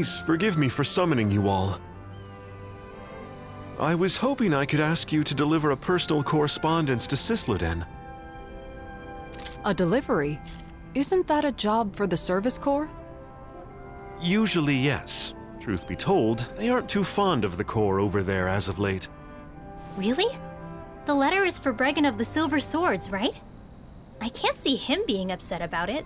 Please forgive me for summoning you all. I was hoping I could ask you to deliver a personal correspondence to Cysloden. A delivery? Isn't that a job for the Service Corps? Usually, yes. Truth be told, they aren't too fond of the Corps over there as of late. Really? The letter is for Bregan of the Silver Swords, right? I can't see him being upset about it.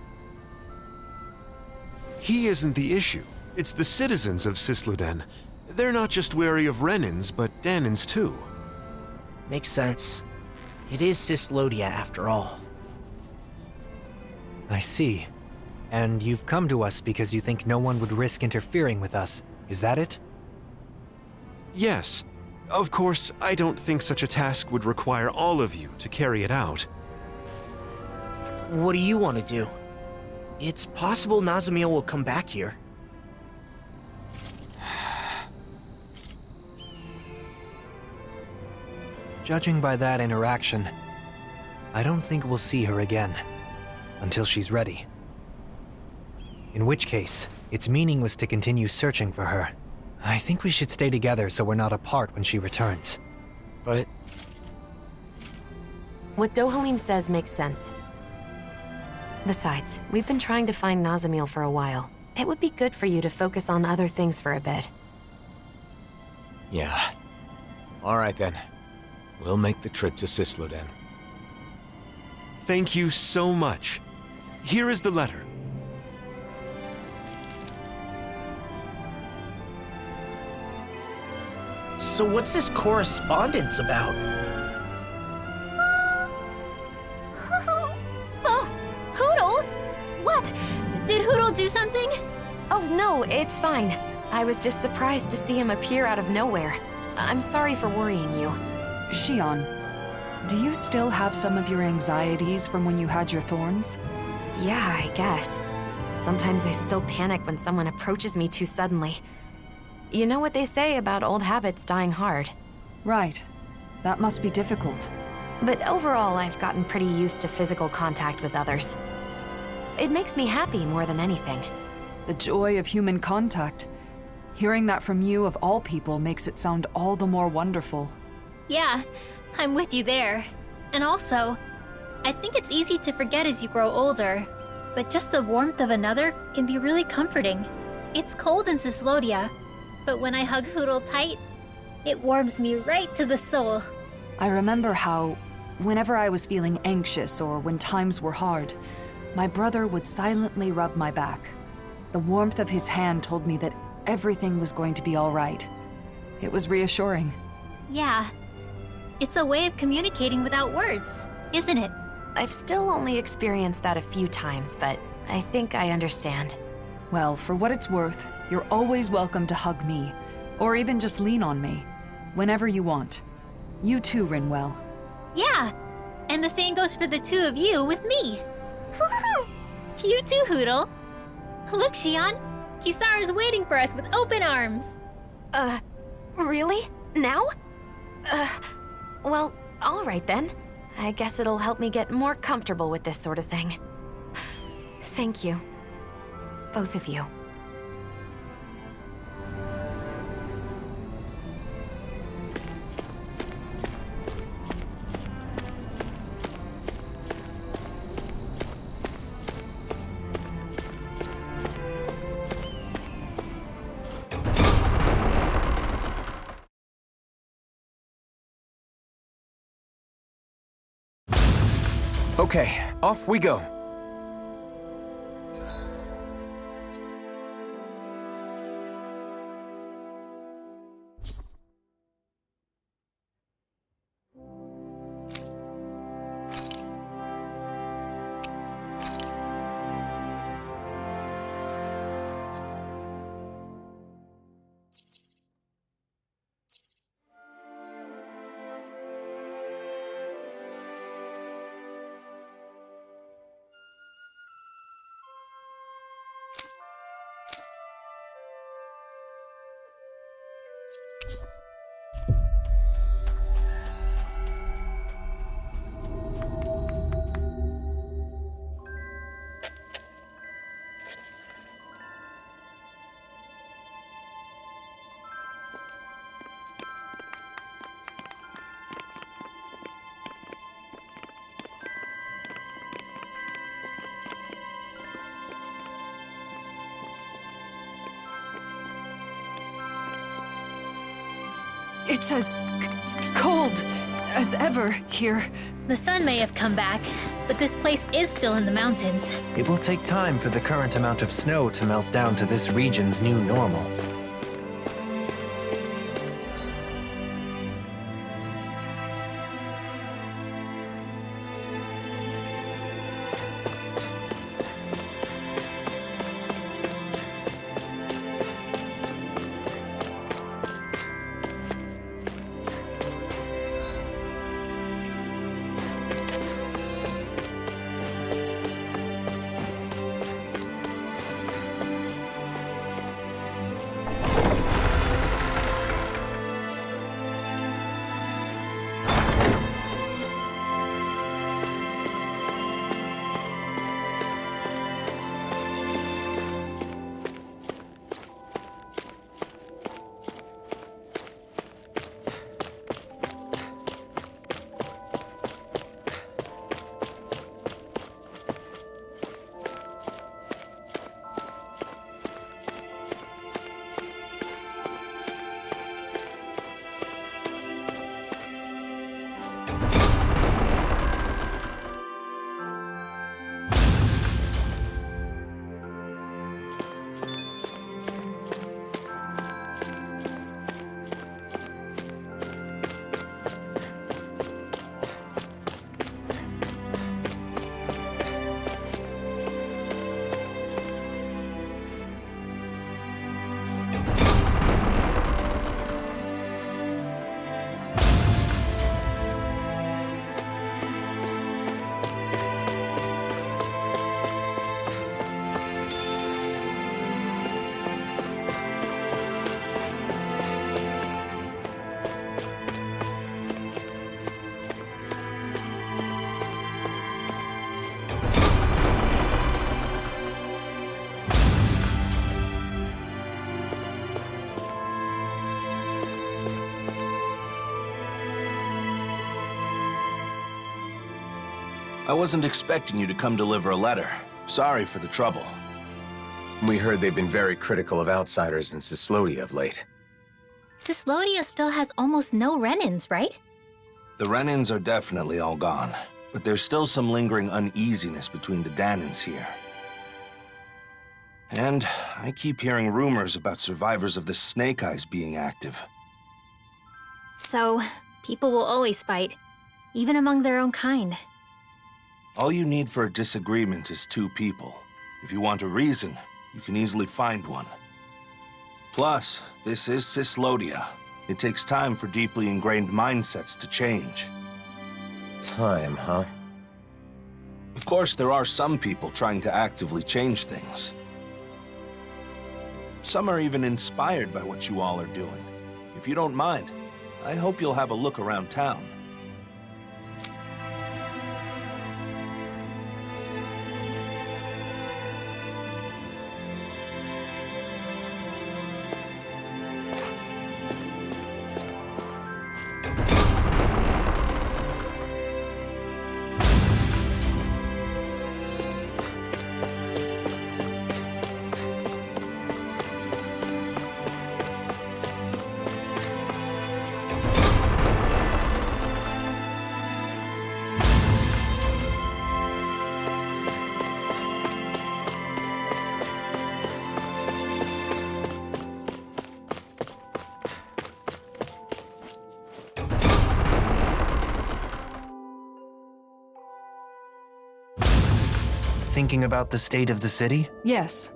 He isn't the issue. It's the citizens of Cysloden. They're not just wary of Renans, but Danans too. Makes sense. It is Cyslodia after all. I see. And you've come to us because you think no one would risk interfering with us. Is that it? Yes. Of course, I don't think such a task would require all of you to carry it out. What do you want to do? It's possible Nazamiel will come back here. Judging by that interaction, I don't think we'll see her again. Until she's ready. In which case, it's meaningless to continue searching for her. I think we should stay together so we're not apart when she returns. But What Dohalim says makes sense. Besides, we've been trying to find Nazamiel for a while. It would be good for you to focus on other things for a bit. Yeah. Alright then. We'll make the trip to Cysloden. Thank you so much. Here is the letter. so what's this correspondence about? Oh, Hootle! What? Did Hootle do something? Oh no, it's fine. I was just surprised to see him appear out of nowhere. I'm sorry for worrying you. Xion, do you still have some of your anxieties from when you had your thorns? Yeah, I guess. Sometimes I still panic when someone approaches me too suddenly. You know what they say about old habits dying hard. Right. That must be difficult. But overall, I've gotten pretty used to physical contact with others. It makes me happy more than anything. The joy of human contact. Hearing that from you of all people makes it sound all the more wonderful. Yeah, I'm with you there. And also, I think it's easy to forget as you grow older, but just the warmth of another can be really comforting. It's cold in Cyslodia, but when I hug Hootle tight, it warms me right to the soul. I remember how, whenever I was feeling anxious or when times were hard, my brother would silently rub my back. The warmth of his hand told me that everything was going to be all right. It was reassuring. Yeah, it's a way of communicating without words, isn't it? I've still only experienced that a few times, but I think I understand. Well, for what it's worth, you're always welcome to hug me, or even just lean on me, whenever you want. You too, Rinwell. Yeah, and the same goes for the two of you with me. You too, Hootle. Look, Xion, Kisara's waiting for us with open arms. Really? Now? Well, all right then. I guess it'll help me get more comfortable with this sort of thing. Thank you. Both of you. Okay, off we go. It's as cold as ever here. The sun may have come back, but this place is still in the mountains. It will take time for the current amount of snow to melt down to this region's new normal. I wasn't expecting you to come deliver a letter. Sorry for the trouble. We heard they've been very critical of outsiders in Cyslodia of late. Cyslodia still has almost no Renins, right? The Renins are definitely all gone, but there's still some lingering uneasiness between the Danins here. And I keep hearing rumors about survivors of the Snake Eyes being active. So, people will always fight, even among their own kind. All you need for a disagreement is two people. If you want a reason, you can easily find one. Plus, this is Cyslodia. It takes time for deeply ingrained mindsets to change. Time, huh? Of course, there are some people trying to actively change things. Some are even inspired by what you all are doing. If you don't mind, I hope you'll have a look around town. Thinking about the state of the city? Yes,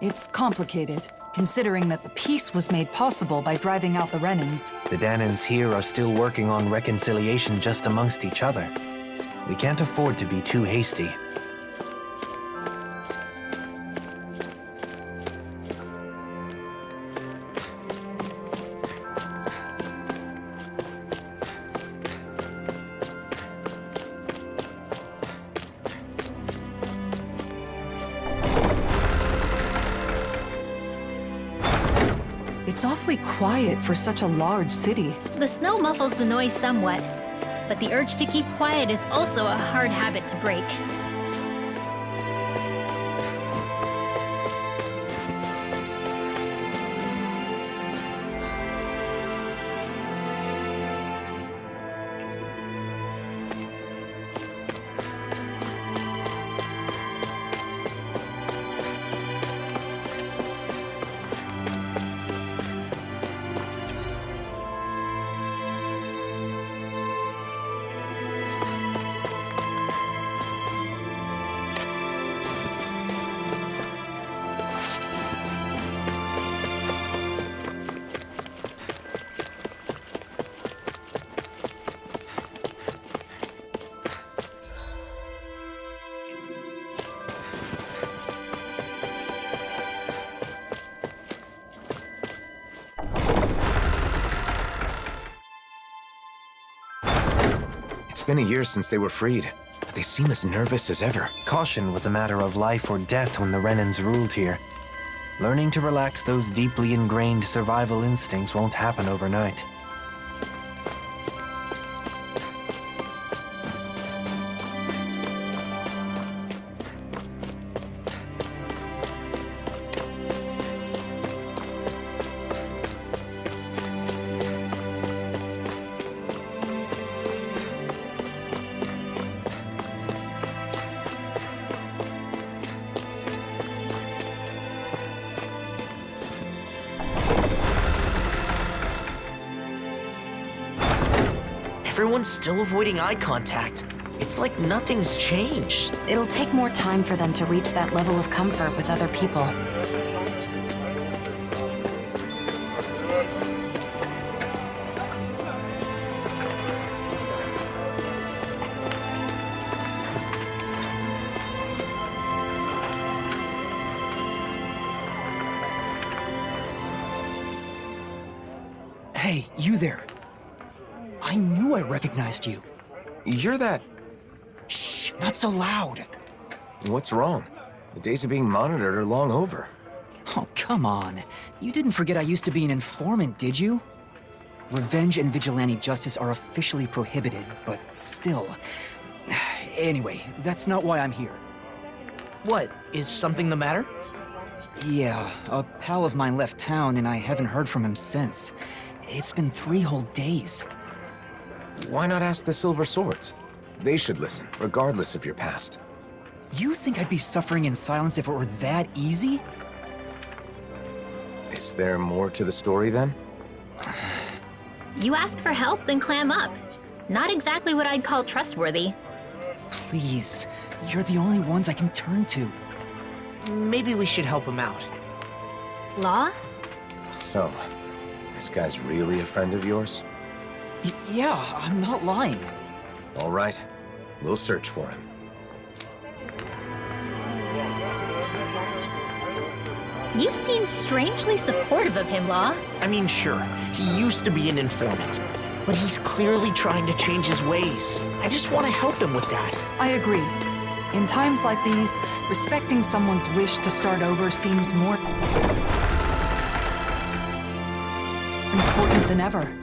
it's complicated, considering that the peace was made possible by driving out the Renins. The Danins here are still working on reconciliation just amongst each other. We can't afford to be too hasty. It's awfully quiet for such a large city. The snow muffles the noise somewhat, but the urge to keep quiet is also a hard habit to break. It's been a year since they were freed, but they seem as nervous as ever. Caution was a matter of life or death when the Renans ruled here. Learning to relax those deeply ingrained survival instincts won't happen overnight. Everyone's still avoiding eye contact. It's like nothing's changed. It'll take more time for them to reach that level of comfort with other people. Hey, you there. I knew I recognized you. You're that... Shh, not so loud. What's wrong? The days of being monitored are long over. Oh, come on. You didn't forget I used to be an informant, did you? Revenge and vigilante justice are officially prohibited, but still. Anyway, that's not why I'm here. What, is something the matter? Yeah, a pal of mine left town and I haven't heard from him since. It's been 3 whole days. Why not ask the Silver Swords? They should listen, regardless of your past. You think I'd be suffering in silence if it were that easy? Is there more to the story, then? You ask for help, then clam up. Not exactly what I'd call trustworthy. Please, you're the only ones I can turn to. Maybe we should help him out. Law? So, this guy's really a friend of yours? Yeah, I'm not lying. All right, we'll search for him. You seem strangely supportive of him, Law. I mean, sure, he used to be an informant, but he's clearly trying to change his ways. I just want to help him with that. I agree. In times like these, respecting someone's wish to start over seems more important than ever.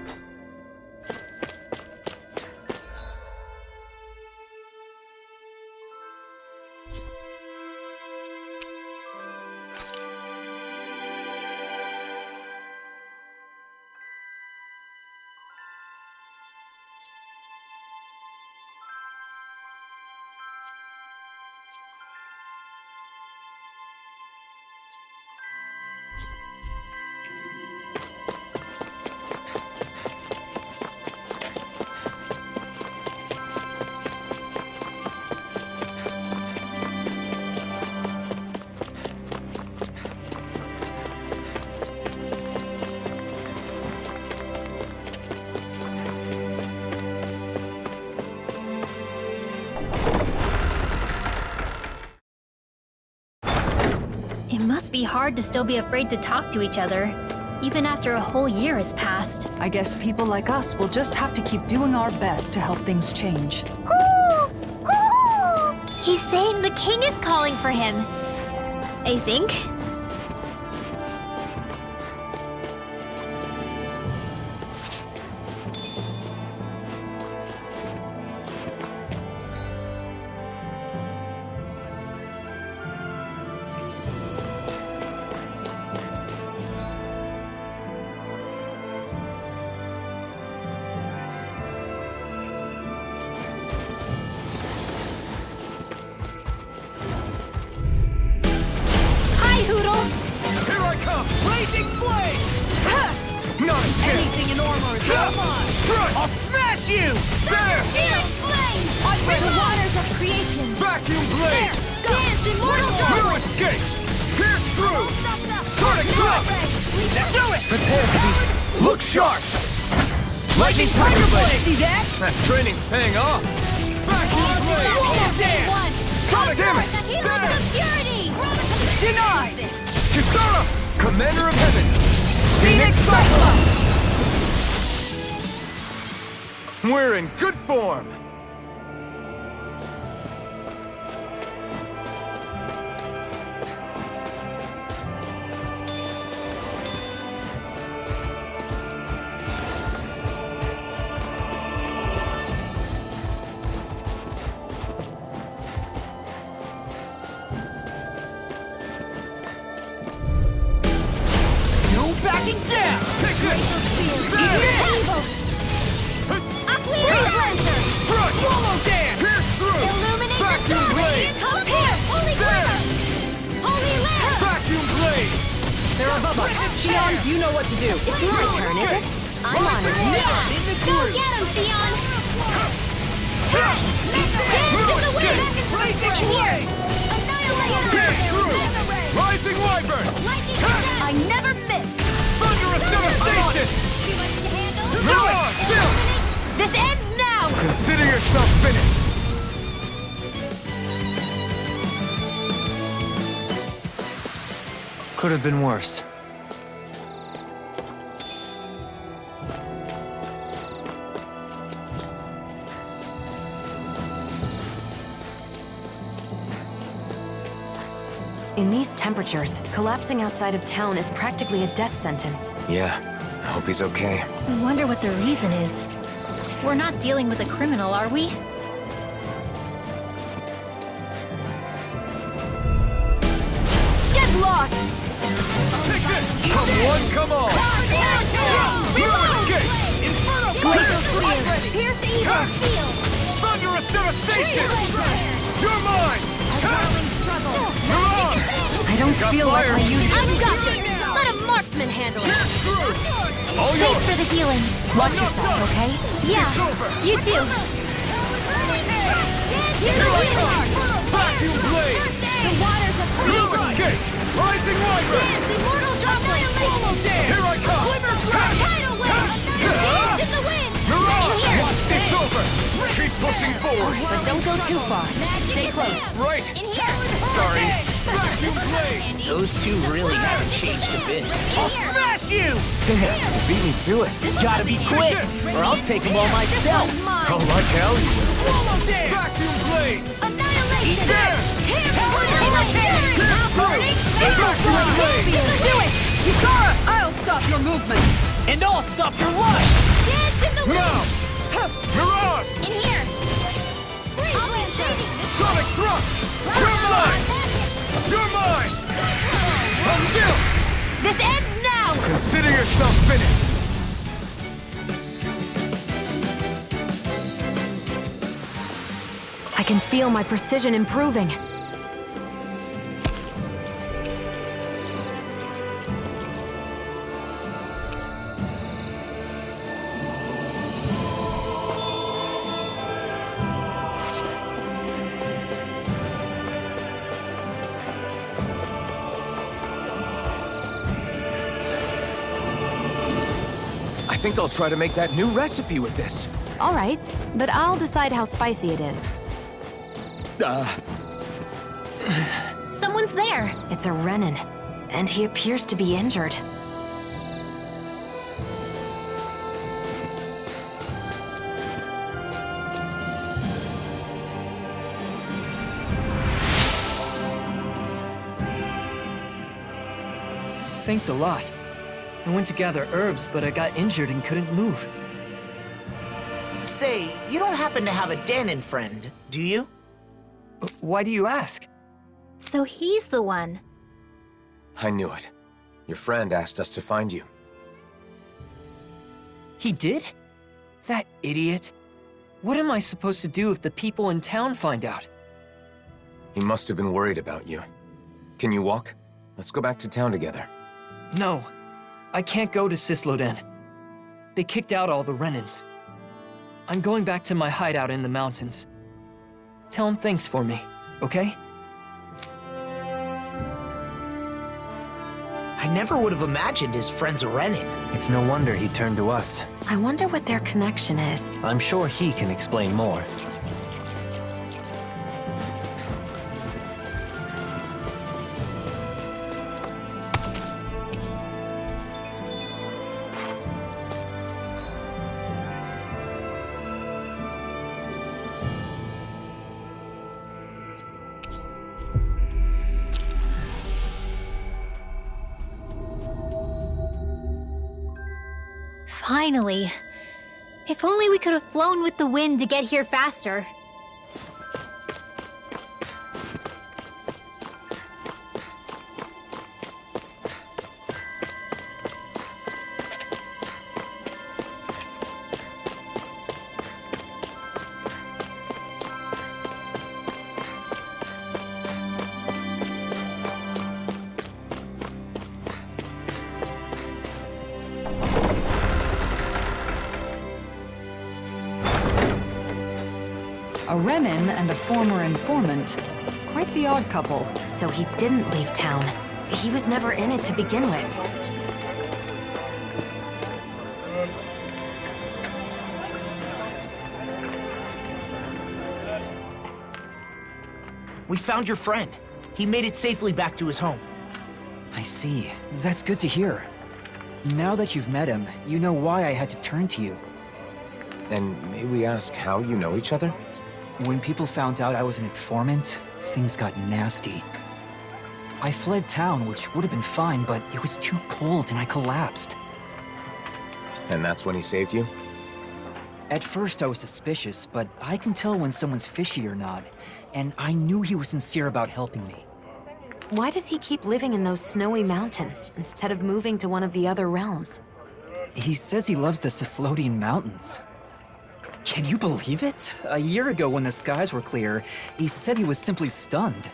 It must be hard to still be afraid to talk to each other, even after a whole year has passed. I guess people like us will just have to keep doing our best to help things change. He's saying the king is calling for him. I think. Anything in armor is come on! I'll smash you! There! Searing flame! Under the waters of creation! Vacuum blade! Dance immortal No escape! Pierce through! Sonic drop! Let's do it! Prepare to be... Look sharp! Lightning tiger blade! See that? That training's paying off! Vacuum blade! All there! Sonic damage! Purity! Denied! Kisara! Commander of Heaven! Phoenix Cyclops! We're in good form! Swallow dance! Pierce through! Illuminate Vacuum the sky! blade! Come here! Holy quiver! Holy lamp! Vacuum blade! They're above us. Shion, you know what to do. It's my turn, is it? I'm on it. Go get him, Shion! Dance in the wind! In here! Annihilate! Pierce through! Rising wyvern! Lightning attack! I never miss. Thunderous devastation! Too much to handle? Mirage! Chill! This ends now! Consider yourself finished! Could have been worse. In these temperatures, collapsing outside of town is practically a death sentence. Yeah, I hope he's okay. We wonder what the reason is. We're not dealing with a criminal, are we? Get lost! Take this! Come one, come all! Escape! Glacial clear! Pierce evil! Seal! Thunderous devastation! You're mine! You're on! I don't Got feel like fire. I used I've got this! Let a marksman handle it! Pierce through! All Thanks yours! for the healing. Watch yourself, okay? Yeah, It's over! you too. Here I come! Vacuum blade! The waters have You escape! Rising wyvern! Immortal droplet! Swallow dance! Here I come! Tidal wave! Dance in the wind! Mirage! In here! It's over! Keep pushing forward! But don't go too far. Stay close. Right! In here! Sorry! Vacuum blade! Those two really haven't changed a bit. I'll Smash you! Damn, you beat me to it. Gotta be quick, or I'll take them all myself. Oh, like hell you will. Swallow dance! Vacuum blade! Annihilation! Dance! Vacuum blade! Do it! Yukara! I'll stop your movement. And I'll stop your rush! Dance in the wind! Now! Mirage! In here! I'll be saving this! Sonic thrust! You're mine! You're mine! Until! This ends now! Consider yourself finished! I can feel my precision improving. I think I'll try to make that new recipe with this. All right, but I'll decide how spicy it is. Someone's there! It's a Renin, and he appears to be injured. Thanks a lot. I went to gather herbs, but I got injured and couldn't move. Say, you don't happen to have a Danon friend, do you? Why do you ask? So he's the one. I knew it. Your friend asked us to find you. He did? That idiot. What am I supposed to do if the people in town find out? He must have been worried about you. Can you walk? Let's go back to town together. No, I can't go to Cyslodia. They kicked out all the Renins. I'm going back to my hideout in the mountains. Tell him thanks for me, okay? I never would have imagined his friend's a Renin. It's no wonder he turned to us. I wonder what their connection is. I'm sure he can explain more. Finally. If only we could have flown with the wind to get here faster. A Renin and a former informant. Quite the odd couple. So he didn't leave town. He was never in it to begin with. We found your friend. He made it safely back to his home. I see. That's good to hear. Now that you've met him, you know why I had to turn to you. And may we ask how you know each other? When people found out I was an informant, things got nasty. I fled town, which would have been fine, but it was too cold and I collapsed. And that's when he saved you? At first I was suspicious, but I can tell when someone's fishy or not, and I knew he was sincere about helping me. Why does he keep living in those snowy mountains instead of moving to one of the other realms? He says he loves the Cyslodian mountains. Can you believe it? A year ago when the skies were clear, he said he was simply stunned.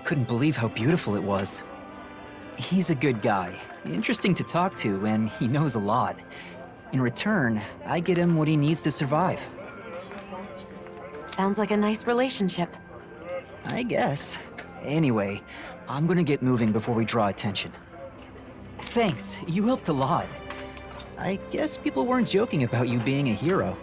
Couldn't believe how beautiful it was. He's a good guy, interesting to talk to, and he knows a lot. In return, I get him what he needs to survive. Sounds like a nice relationship. I guess. Anyway, I'm gonna get moving before we draw attention. Thanks, you helped a lot. I guess people weren't joking about you being a hero.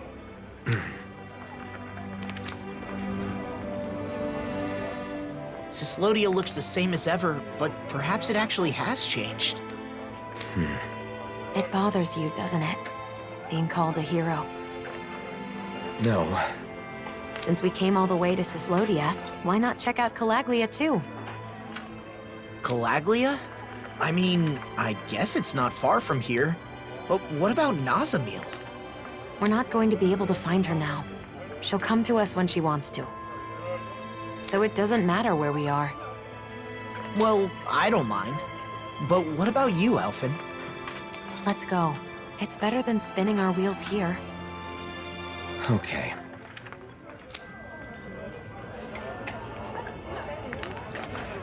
Cyslodia looks the same as ever, but perhaps it actually has changed. It bothers you, doesn't it? Being called a hero. No. Since we came all the way to Cyslodia, why not check out Calaglia too? Calaglia? I mean, I guess it's not far from here. But what about Nazamil? We're not going to be able to find her now. She'll come to us when she wants to. So it doesn't matter where we are. Well, I don't mind. But what about you, Elfin? Let's go. It's better than spinning our wheels here. Okay.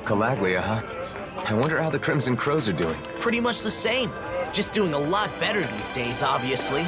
Calaglia, huh? I wonder how the Crimson Crows are doing. Pretty much the same. Just doing a lot better these days, obviously.